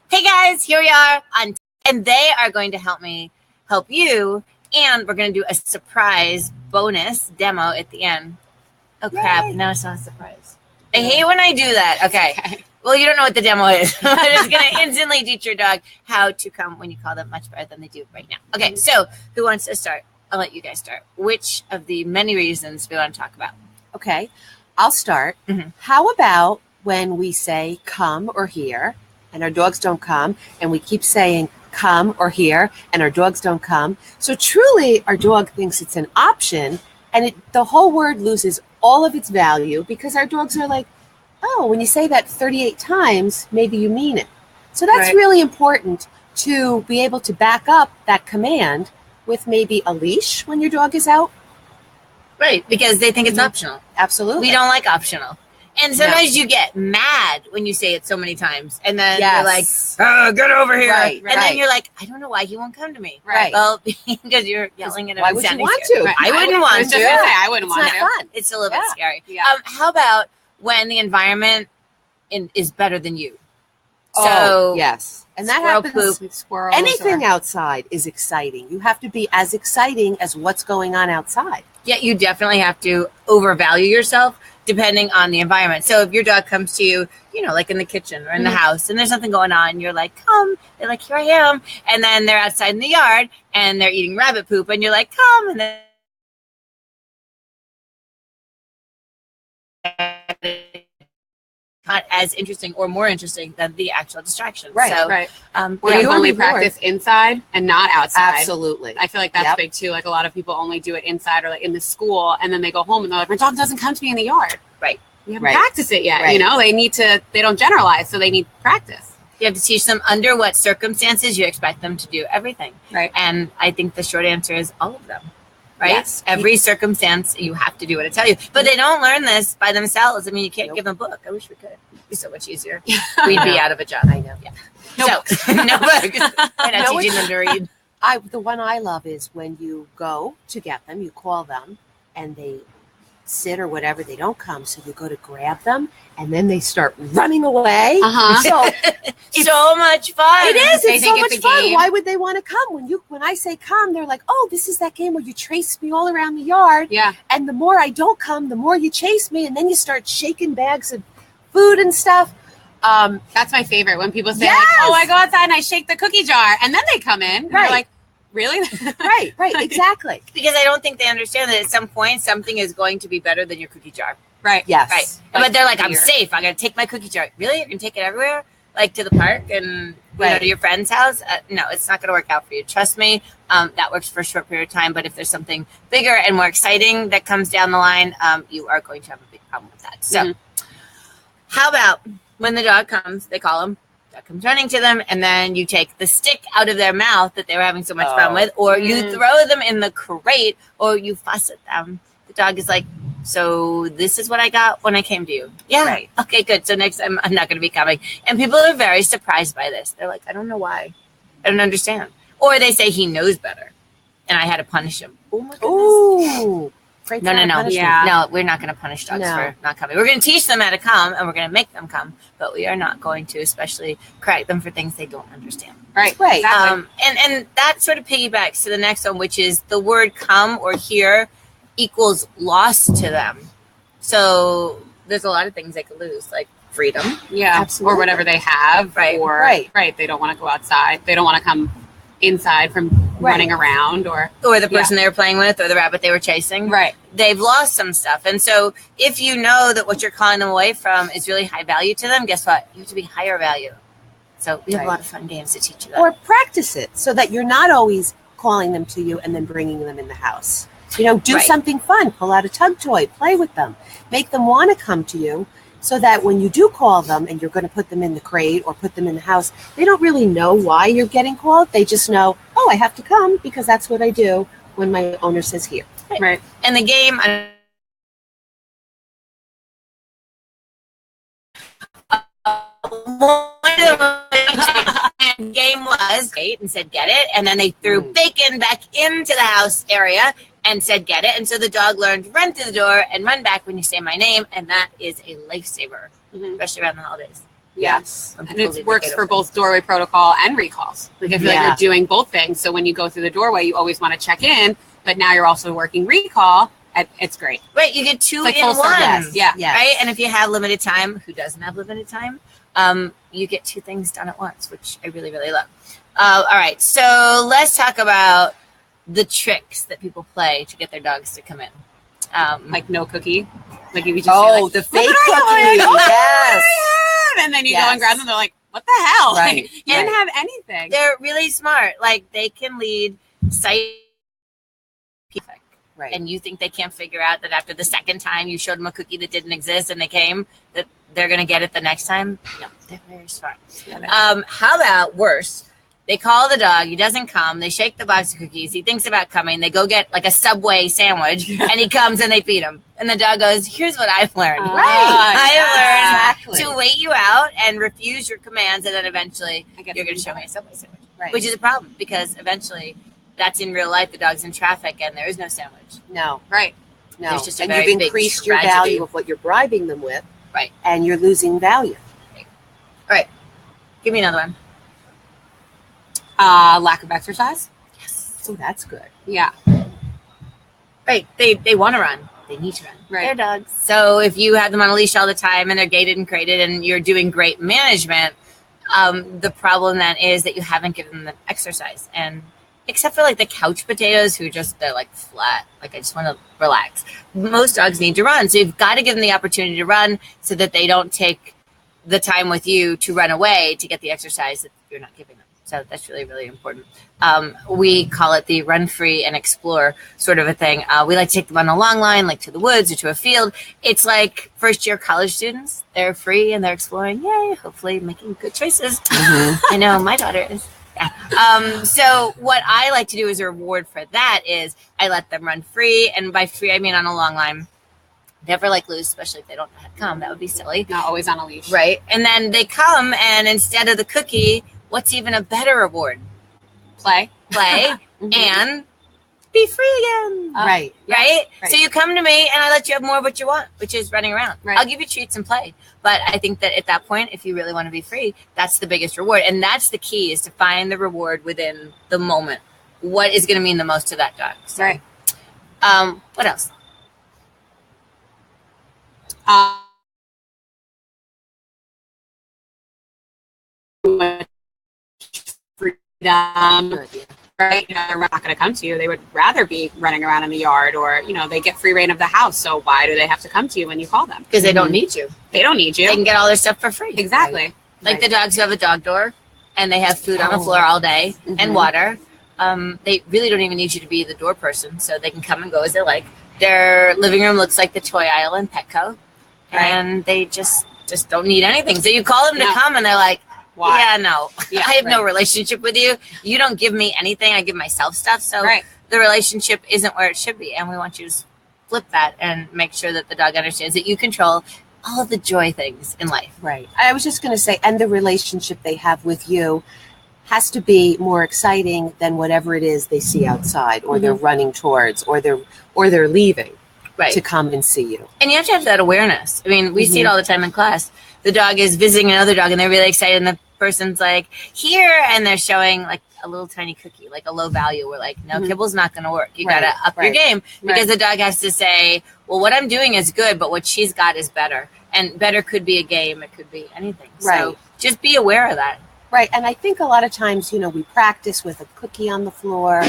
Hey guys, here we are and they are going to help you, and we're going to do a surprise bonus demo at the end. Oh crap, Yay. now it's not a surprise. I hate when I do that. Okay. Well, you don't know what the demo is. But it's going to instantly teach your dog how to come when you call them much better than they do right now. Okay, so who wants to start? I'll let you guys start. Which of the many reasons we want to talk about? Okay, I'll start. Mhm. How about when we say come or here and our dogs don't come, and we keep saying come or here and our dogs don't come? So truly our dog thinks it's an option, and the whole word loses all of its value because our dogs are like, oh, when you say that 38 times, maybe you mean it. So that's Right. really important to be able to back up that command with maybe a leash when your dog is out. Right, because they think it's Mhm. optional. Absolutely. We don't like optional. And sometimes you get mad when you say it so many times. And then you're like, oh, get over here. Right, and then right. you're like, I don't know why he won't come to me. Right. Well, because you're yelling at him. Why and would you sounding want scared. to? Right. I wouldn't want to. I wouldn't It's want not to. fun. It's a little bit Yeah. scary. Yeah. How about when the environment is better than you? So So yes, and that squirrel happens. poop. Squirrels. Anything outside is exciting. You have to be as exciting as what's going on outside. Yeah, you definitely have to overvalue yourself depending on the environment. So if your dog comes to you, like in the kitchen or in the house, and there's something going on, you're like, come. They're like, here I am. And then they're outside in the yard and they're eating rabbit poop, and you're like, come. And then not as interesting or more interesting than the actual distraction. Right, So, Right. Or Or Yeah, you your only reward. practice inside and not outside. Absolutely. I feel like that's Yep. big too. Like a lot of people only do it inside or like in the school, and then they go home and they're like, my dog doesn't come to me in the yard. Right. You haven't Right. practiced it yet. Right. They don't generalize, so they need practice. You have to teach them under what circumstances you expect them to do everything. Right. And I think the short answer is all of them. Right? Yes. Every circumstance, you have to do what I tell you. But they don't learn this by themselves. I mean, you can't give them a book. I wish we could. It'd be so much easier. We'd be out of a job. I know. Yeah. So, no books. We're not No, teaching them to read. The one I love is when you go to get them, you call them, and they sit or whatever, they don't come, so you go to grab them, and then they start running away. Uh-huh. So So much fun. it is. They It's think so it's much a fun. game. Why would they want to come? When I say come, they're like, oh, this is that game where you chase me all around the yard. Yeah. And the more I don't come, the more you chase me, and then you start shaking bags of food and stuff. That's my favorite when people say, Yes! like, oh, I go outside and I shake the cookie jar, and then they come in. And Right. you're like, really? Right, exactly. Because I don't think they understand that at some point something is going to be better than your cookie jar. Right. Yes. Right. But they're like, I'm fear. safe. I'm going to take my cookie jar. Really? You're going to take it everywhere? Like to the park and Right. to your friend's house? No, it's not going to work out for you. Trust me. That works for a short period of time. But if there's something bigger and more exciting that comes down the line, you are going to have a big problem with that. So how about when the dog comes, they call him, dog comes running to them, and then you take the stick out of their mouth that they were having so much fun with, or you throw them in the crate, or you fuss at them. The dog is like, so this is what I got when I came to you. Yeah. Right. Okay, good. So next time I'm not going to be coming. And people are very surprised by this. They're like, I don't know why. I don't understand. Or they say he knows better and I had to punish him. Oh my goodness. Ooh. Great No. punishment. Yeah. No, we're not going to punish dogs No. for not coming. We're going to teach them how to come and we're going to make them come, but we are not going to especially correct them for things they don't understand. Right. Right. Exactly. And that sort of piggybacks to the next one, which is the word come or here equals loss to them. So there's a lot of things they could lose, like freedom. Yeah, Absolutely. or whatever they have, Right. Or Right. they don't want to go outside. They don't want to come inside from running around, or Or the person they were playing with, or the rabbit they were chasing. right. They've lost some stuff. And so if you know that what you're calling them away from is really high value to them, guess what? You have to be higher value. So we have a Right. lot of fun games to teach you that. Or practice it so that you're not always calling them to you and then bringing them in the house. Do Right. something fun. Pull out a tug toy. Play with them. Make them want to come to you so that when you do call them and you're going to put them in the crate or put them in the house, they don't really know why you're getting called. They just know, oh, I have to come because that's what I do when my owner says here. Right. And the game, game was great and said get it, and then they threw bacon back into the house area and said get it, and so the dog learned run through the door and run back when you say my name, and that is a lifesaver, especially around the holidays. Yes. Some And people it leave works the gate for open. both doorway protocol and recalls. Like I feel like Yeah. you're doing both things. So when you go through the doorway, you always want to check in, but now you're also working recall. It's great. Right, you get two It's like in full circle. one. Yes. Yeah. Yes. Right, and if you have limited time, who doesn't have limited time? You get two things done at once, which I really, really love. All right, so let's talk about the tricks that people play to get their dogs to come in. Like no cookie. Like if you just Oh, say like, the fake "Look at cookie. it, oh, Yes. and then you go Yes. and grab them. They're like, what the hell? Right, Like, you didn't right. have anything. They're really smart. Like they can lead sight. Right. And you think they can't figure out that after the second time you showed them a cookie that didn't exist and they came, that they're going to get it the next time? No, they're very smart. How about worse? They call the dog. He doesn't come. They shake the box of cookies. He thinks about coming. They go get like a Subway sandwich, and he comes and they feed him. And the dog goes, "Here's what I've learned. I have learned to wait you out and refuse your commands, and then eventually you're going to show me a Subway sandwich." Right. Which is a problem because eventually, that's in real life. The dog's in traffic and there is no sandwich. No. Right. No. There's just a and very you've big increased your tragedy. value of what you're bribing them with. Right. And you're losing value. All right. Give me another one. Lack of exercise. Yes. So that's good. Yeah. Right. They want to run. They need to run. Right. They're dogs. So if you have them on a leash all the time and they're gated and crated and you're doing great management, the problem then is that you haven't given them exercise. And except for like the couch potatoes who they're like flat. Like I just want to relax. Most dogs need to run. So you've got to give them the opportunity to run so that they don't take the time with you to run away to get the exercise that you're not giving them. So that's really, really important. We call it the run free and explore sort of a thing. We like to take them on a long line, like to the woods or to a field. It's like first year college students. They're free and they're exploring. Yay, hopefully making good choices. I know my daughter is. Yeah. So what I like to do as a reward for that is I let them run free. And by free, I mean on a long line. Never like lose, especially if they don't know how to come. That would be silly. Not always on a leash. Right. And then they come and instead of the cookie, what's even a better reward? Play. And be free again. Right. Right? Right. So you come to me and I let you have more of what you want, which is running around. Right. I'll give you treats and play. But I think that at that point, if you really want to be free, that's the biggest reward. And that's the key is to find the reward within the moment. What is going to mean the most to that dog? So, Right. What else? Freedom, Good, yeah. right? They're not going to come to you. They would rather be running around in the yard, or they get free reign of the house. So why do they have to come to you when you call them? Because they don't need you. They don't need you. They can get all their stuff for free. Exactly. Like the dogs who have a dog door and they have food on the floor all day and water. They really don't even need you to be the door person, so they can come and go as they like. Their living room looks like the toy aisle in Petco, and they just don't need anything. So you call them to come, and they're like, Why? "Yeah, no, Yeah, I have no relationship with you. You don't give me anything. I give myself stuff. So the relationship isn't where it should be, and we want you to flip that and make sure that the dog understands that you control all of the joy things in life." Right. I was just going to say, and the relationship they have with you has to be more exciting than whatever it is they see outside, or they're running towards, or they're leaving to come and see you. And you have to have that awareness. I mean, we see it all the time in class. The dog is visiting another dog and they're really excited, and the person's like, "Here," and they're showing like a little tiny cookie, like a low value. We're like, "No, kibble's not going to work. You got to up your game," because the dog has to say, "Well, what I'm doing is good, but what she's got is better." And better could be a game. It could be anything. So just be aware of that. Right. And I think a lot of times, we practice with a cookie on the floor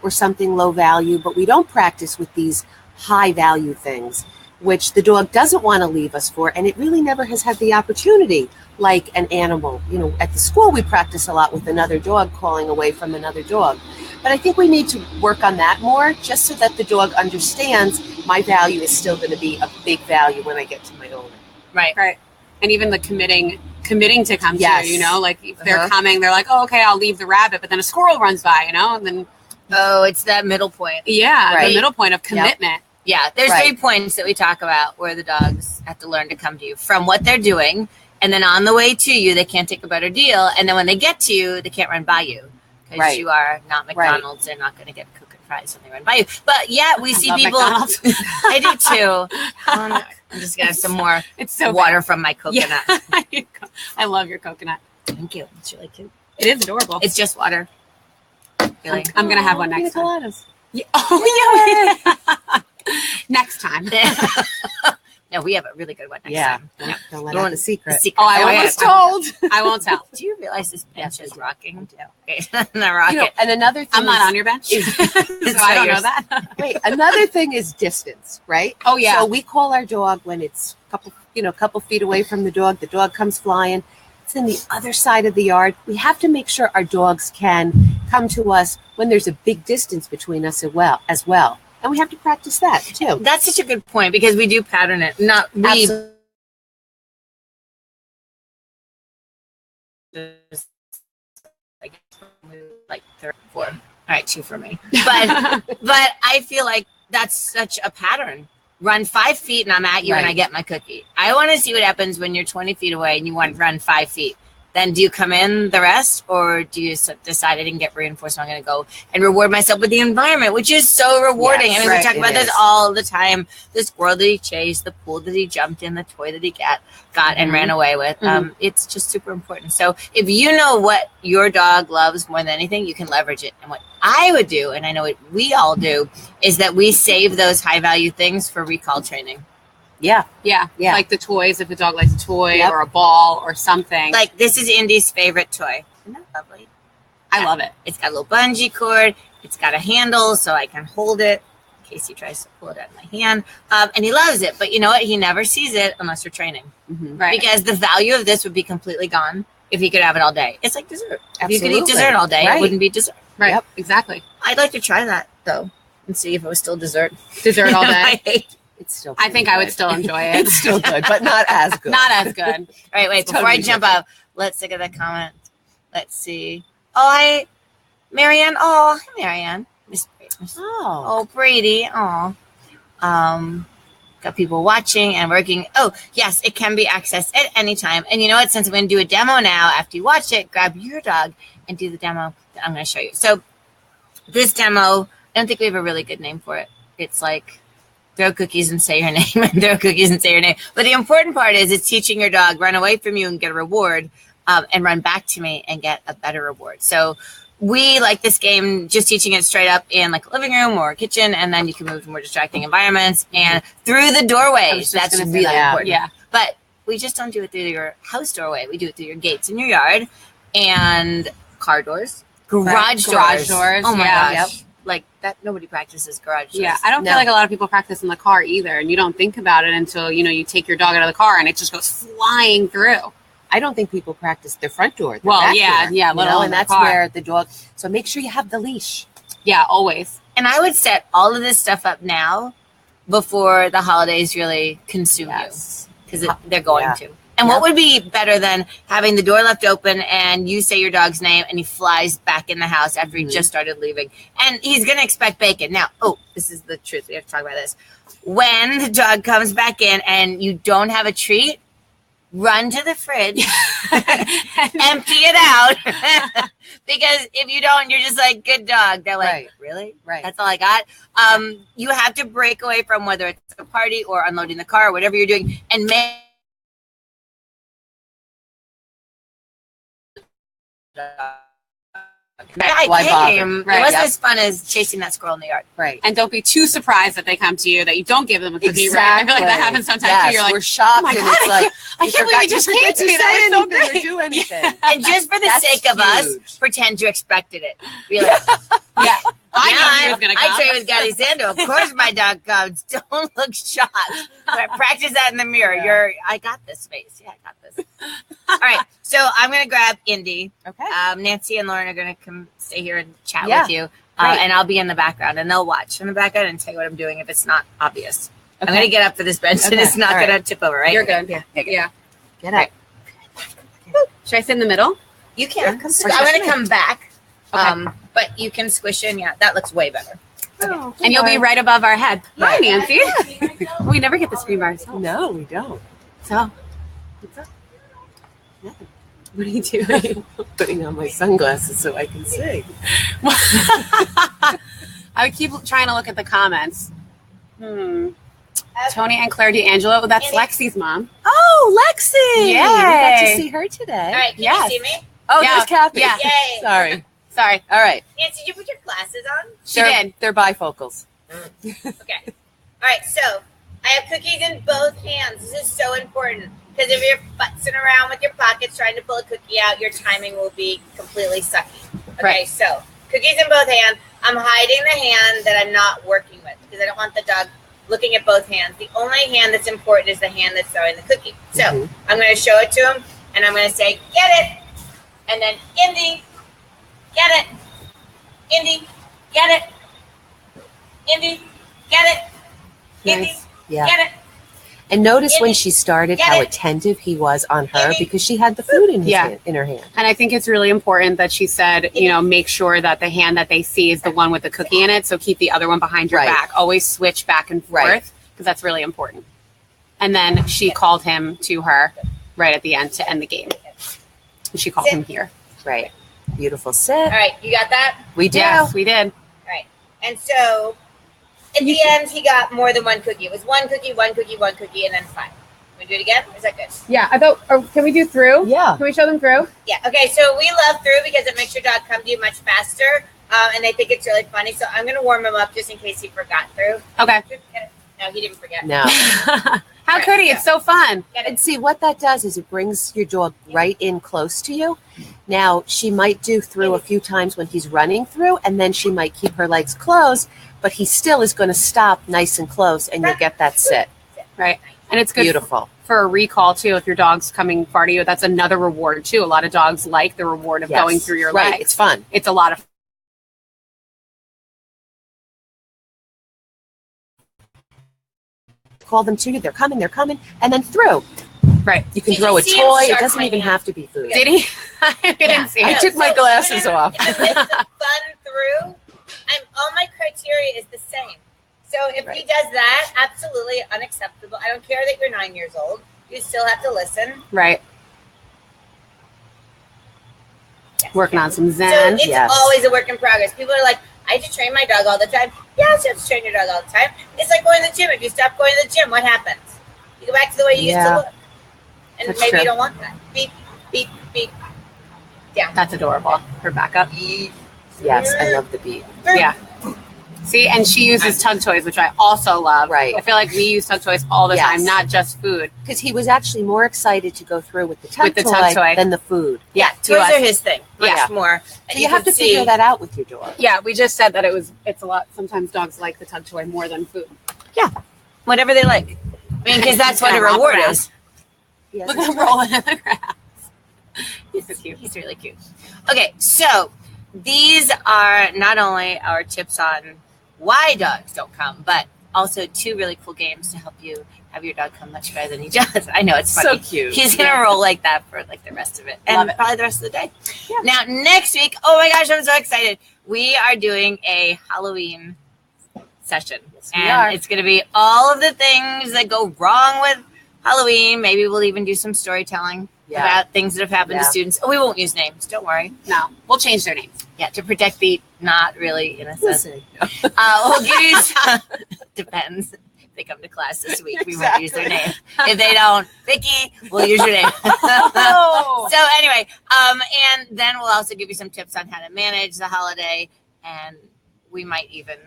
or something low value, but we don't practice with these high value things, which the dog doesn't want to leave us for. And it really never has had the opportunity, like an animal. At the school, we practice a lot with another dog calling away from another dog. But I think we need to work on that more, just so that the dog understands my value is still going to be a big value when I get to my owner. Right. And even the committing to come to you, like if they're coming, they're like, "Oh, okay, I'll leave the rabbit," but then a squirrel runs by, and then it's that middle point. the middle point of commitment. Yeah, there's 3 points that we talk about where the dogs have to learn to come to you from what they're doing, and then on the way to you, they can't take a better deal, and then when they get to you, they can't run by you because you are not McDonald's. They're not going to get a cookie surprised when they run by you. But yeah, we see people. I do too. I'm just gonna have some more. It's so water from my coconut. Yeah. I love your coconut. Thank you. It's really cute. It is adorable. It's just water. Really. I'm gonna have one next time. Coladas. Yeah. Oh yeah. Next time. No, we have a really good one next time. Don't let out the secret. Oh, I was told. I won't tell. Do you realize this bench is rocking? Okay, not rocking. And another thing I'm not on your bench, so I don't know that. Wait, another thing is distance, right? Oh yeah. So we call our dog when it's a couple feet away from the dog. The dog comes flying. It's in the other side of the yard. We have to make sure our dogs can come to us when there's a big distance between us as well. And we have to practice that too. That's such a good point because we do pattern it. Not we. Absolutely. Like 34. All right, 2 for me. But I feel like that's such a pattern. Run 5 feet and I'm at you and I get my cookie. I want to see what happens when you're 20 feet away and you want to run 5 feet. Then do you come in the rest, or do you decide I didn't get reinforcement? I'm going to go and reward myself with the environment, which is so rewarding. Yes, I mean, we talk about this all the time. The squirrel that he chased, the pool that he jumped in, the toy that he got and ran away with. It's just super important. So if you know what your dog loves more than anything, you can leverage it. And what I would do, and I know what we all do, is that we save those high value things for recall training. Yeah. Like the toys, if the dog likes a toy or a ball or something. Like this is Indy's favorite toy. Isn't that lovely? I love it. It's got a little bungee cord. It's got a handle so I can hold it in case he tries to pull it out of my hand. And he loves it. But you know what? He never sees it unless you're training. Right. Because the value of this would be completely gone if he could have it all day. It's like dessert. If you could eat dessert all day, it wouldn't be dessert. Right. Yep. Exactly. I'd like to try that, though, and see if it was still dessert. Dessert all day. It's still. I think I would still enjoy it. It's still good, but not as good. Not as good. All right, wait. Before I jump up, let's look at the comment. Let's see. Oh, hi, Marianne. Oh, hi, Marianne. Oh, Brady. Oh, got people watching and working. Oh, yes, it can be accessed at any time. And you know what? Since I'm going to do a demo now, after you watch it, grab your dog and do the demo that I'm going to show you. So this demo, I don't think we have a really good name for it. It's like throw cookies and say your name and throw cookies and say your name. But the important part is it's teaching your dog run away from you and get a reward and run back to me and get a better reward. So we like this game just teaching it straight up in like a living room or a kitchen, and then you can move to more distracting environments and through the doorways. That's really important. Yeah. But we just don't do it through your house doorway. We do it through your gates in your yard and car doors, garage doors. Oh my gosh. Like that, nobody practices garage doors. Yeah, I don't feel like a lot of people practice in the car either, and you don't think about it until you take your dog out of the car and it just goes flying through. I don't think people practice their front door. Well, back yeah, door, and that's where the dog. So make sure you have the leash. Yeah, always. And I would set all of this stuff up now before the holidays really consume you, because they're going to. And what would be better than having the door left open and you say your dog's name and he flies back in the house after he just started leaving? And he's going to expect bacon. Now, this is the truth. We have to talk about this. When the dog comes back in and you don't have a treat, run to the fridge, empty it out. Because if you don't, you're just like, good dog. They're like, really? Right. That's all I got. You have to break away from whether it's a party or unloading the car or whatever you're doing and make it wasn't as fun as chasing that squirrel in the yard. Right. And don't be too surprised that they come to you, that you don't give them a cookie. Right? I feel like that happens sometimes too. You're like, we're shocked. Oh my and God, it's like, I can't believe you just came to me. That was so great. Or do anything. And just for the sake of us, pretend you expected it. Be like, I knew he was going to come. I train with Gaddy Santo. Of course my dog comes. Don't look shocked. Practice that in the mirror. I got this face. Yeah, I got this. All right. So I'm going to grab Indy. Okay. Nancy and Lauren are going to come stay here and chat with you. And I'll be in the background. And they'll watch in the background and tell you what I'm doing if it's not obvious. Okay. I'm going to get up for this bench and it's not going to tip over, right? You're good. Yeah. Get up. Should I sit in the middle? You can. I'm going to come back. Okay. But you can squish in. Yeah, that looks way better. Okay. And you'll be right above our head. Hi, Nancy. We never get the screen by ourselves. No, we don't. So, what's up? Nothing. What are you doing? Putting on my sunglasses so I can see. I keep trying to look at the comments. Tony and Claire D'Angelo. That's Lexi's mom. Oh, Lexi. Yay. We got to see her today. All right, can you see me? Oh, there's Kathy. Yeah. Yay. Sorry. All right. Nancy, did you put your glasses on? She did. They're bifocals. Okay. All right, so I have cookies in both hands. This is so important because if you're futzing around with your pockets trying to pull a cookie out, your timing will be completely sucky. Okay, Right. So cookies in both hands. I'm hiding the hand that I'm not working with because I don't want the dog looking at both hands. The only hand that's important is the hand that's throwing the cookie. So I'm going to show it to him, and I'm going to say, get it. And then, Indy, get it. Indy, get it. Indy, get it. Indy, Yeah. get it. And notice Indy, when she started get how it. attentive he was on her Indy. because she had the food in Yeah. in her hand. And I think it's really important that she said, you know, make sure that the hand that they see is the one with the cookie in it. So keep the other one behind your Right. back. Always switch back and Right. forth because that's really important. And then she called him to her right at the end to end the game. And she called him here. Right. Beautiful sit. All right, you got that? We do. Yes, we did. All right. And so at the end, he got more than one cookie. It was one cookie, one cookie, one cookie, and then 5. Want to do it again? Or is that good? Yeah, I thought, can we do through? Yeah. Can we show them through? Yeah. Okay. So we love through because it makes your dog come to you much faster, and they think it's really funny. So I'm going to warm him up just in case he forgot through. Okay. No, he didn't forget. No. How could he? It's so fun. And see, what that does is it brings your dog right in close to you. Now, she might do through a few times when he's running through, and then she might keep her legs closed, but he still is going to stop nice and close, and you'll get that sit. Right. And it's good Beautiful. for a recall, too. If your dog's coming far to you, that's another reward, too. A lot of dogs like the reward of Yes. going through your Right. legs. It's fun. It's a lot of Call them to you. They're coming, and then through. Right. You can Did throw you a see him toy. It shark doesn't my even hand? have to be food. Did he? I didn't see I it. took my glasses off. It's the fun through. All my criteria is the same. So if he does that, absolutely unacceptable. I don't care that you're 9 years old. You still have to listen. Right. Working on some So Zen. it's Yes. always a work in progress. People are like, I have to train my dog all the time. Yes, you have to train your dog all the time. It's like going to the gym. If you stop going to the gym, what happens? You go back to the way you used to look. And That's maybe true. you don't want that. Beep, beep, beep. Down. That's adorable. Her backup. Yes, I love the beat. Yeah. See, and she uses tug toys, which I also love. Right. I feel like we use tug toys all the Yes. time, not just food. Because he was actually more excited to go through with the tug, tug toy. than the food. Yeah. Toys to us. are his thing. Much Yeah. more. So you have to figure that out with your dog. Yeah, we just said that it's a lot. Sometimes dogs like the tug toy more than food. Whatever they like. I mean, because that's what a Gonna romp reward around. is. Yes, Look that's at him right. rolling in the grass. He's so cute. He's really cute. Okay, so these are not only our tips on why dogs don't come, but also 2 really cool games to help you have your dog come much better than he does. I know, it's funny. So cute. He's going to roll like that for like the rest of it. Love And it. probably the rest of the day. Yeah. Now, next week, oh my gosh, I'm so excited. We are doing a Halloween session. we And are. it's going to be all of the things that go wrong with Halloween. Maybe we'll even do some storytelling about things that have happened to students. Oh, we won't use names. Don't worry. No, we'll change their names. Yeah, to protect the not really innocent. Listen. We'll give you some, depends. If they come to class this week, we won't use their name. If they don't, Vicky, we'll use your name. Oh. So anyway, and then we'll also give you some tips on how to manage the holiday, and we might even,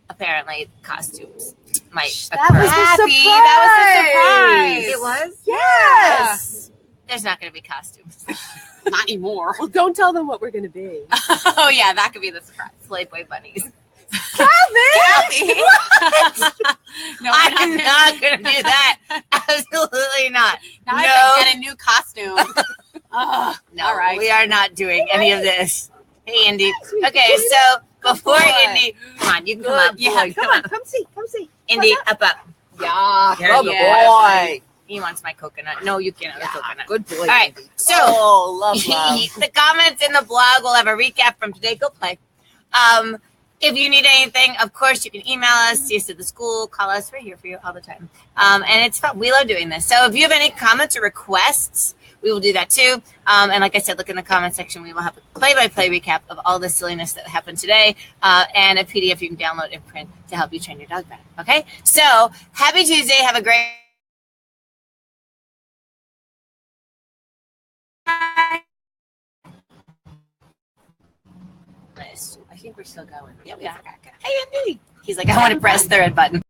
apparently, costumes might That occur. was the Happy. surprise. That was a surprise. It was? Yes. There's not going to be costumes. Not anymore. Well, don't tell them what we're going to be. Oh yeah, that could be the surprise. Playboy bunnies. Kathy. No, I'm not going to do that. Absolutely not. Now I No. can get a new costume. Oh, No, all right. we are not doing any of this. Hey, Indy. Okay, so before boy. Indy, come on, you can come up. Yeah, Come on, come see. Indy, up. Yeah. There Good you boy. He wants my coconut. No, you can't have the coconut. Good boy. All right, so Oh, love. the comments in the blog will have a recap from today. Go play. If you need anything, of course, you can email us, see us at the school, call us. We're here for you all the time. And it's fun. We love doing this. So if you have any comments or requests we will do that too. And like I said, look in the comment section. We will have a play-by-play recap of all the silliness that happened today, and a PDF you can download and print to help you train your dog better. Okay? So happy Tuesday. Have a great I think we're still going. Yeah, we are. Hey, Andy. He's like, I want to press the red button.